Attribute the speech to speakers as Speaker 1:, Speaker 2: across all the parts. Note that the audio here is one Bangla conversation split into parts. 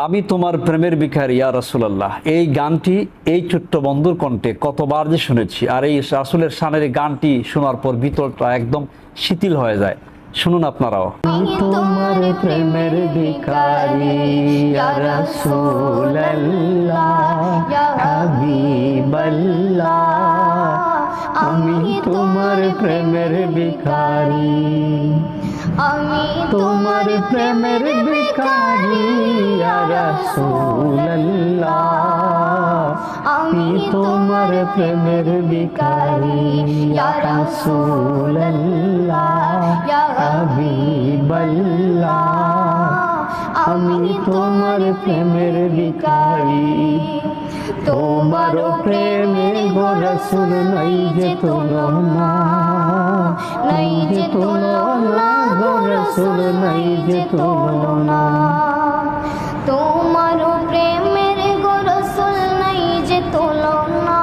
Speaker 1: আমি তোমার প্রেমের ভিখারি ইয়া রাসূলুল্লাহ। এই গানটি এই ছোট্ট বন্ধুর কণ্ঠে কতবার যে শুনেছি, আর এই রাসূলের শানের গানটি শোনার পর ভিতরটা একদম শিথিল হয়ে যায়। শুনুন আপনারাও।
Speaker 2: আমি তোমার প্রেমের ভিখারি ইয়া রাসূলুল্লাহ ইয়া হাবিবাল্লাহ, আমি তোমার প্রেমের ভিখারি, আমি তোমার প্রেমের ভিখারি ইয়া রাসূলুল্লাহ, আমি তোমার প্রেমের ভিখারি ইয়া রাসূলুল্লাহ ইয়া হাবিবাল্লাহ, আমি তোমার প্রেমের ভিখারি। তোমার প্রেমে গো রাসূল নাই যে তুলনা, নাই যে তুলনা গো রাসূল, নাই যে তুলনা।
Speaker 3: তোমার প্রেমের গো রাসূল নাই যে তুলনা,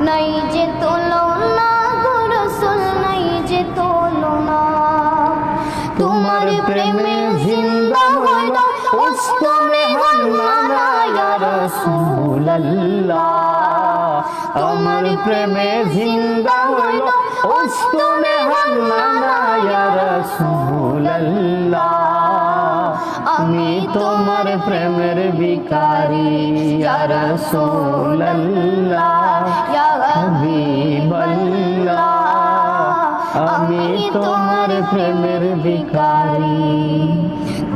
Speaker 3: নাই যে তুলনা গো রাসূল, নাই যে তুলনা।
Speaker 2: তোমার প্রেমে জিন্দা হইল উস্তমে হান্নানা ইয়া রাসূলুল্লাহ, আমার প্রেমে জিন্দা হইল উস্তমে হান্নানা ইয়া রাসূলুল্লাহ, আমি তোমার প্রেমের ভিখারি ইয়া রাসূলুল্লাহ ইয়া হাবিবাল্লাহ, আমি তোমার প্রেমের ভিখারি।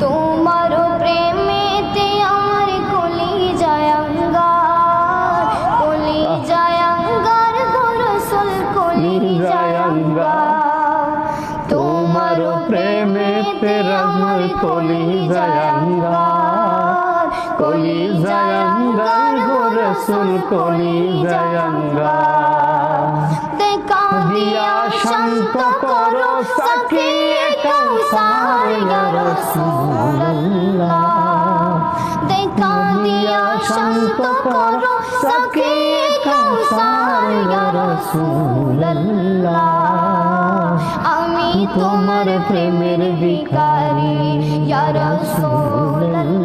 Speaker 3: তোমার প্রেমেতে আমার কলিজায় আঙ্গার, কলিজায় আঙ্গার গো রাসূল, কলিজায় আঙ্গার।
Speaker 2: তোমার প্রেমেতে আমার কলিজায় আঙ্গার, কলিজায় আঙ্গার গো রাসূল, কলিজায় আঙ্গার।
Speaker 3: দেখা
Speaker 2: দিয়া শান্ত করো সাকিয়ে কাউসার ইয়া রাসূলুল্লাহ,
Speaker 3: দেখা
Speaker 2: দিয়া শান্ত করো সাকিয়ে কাউসার ইয়া রাসূলুল্লাহ,
Speaker 3: আমি
Speaker 2: তোমার প্রেমের ভিখারি ইয়া রাসূলুল্লাহ।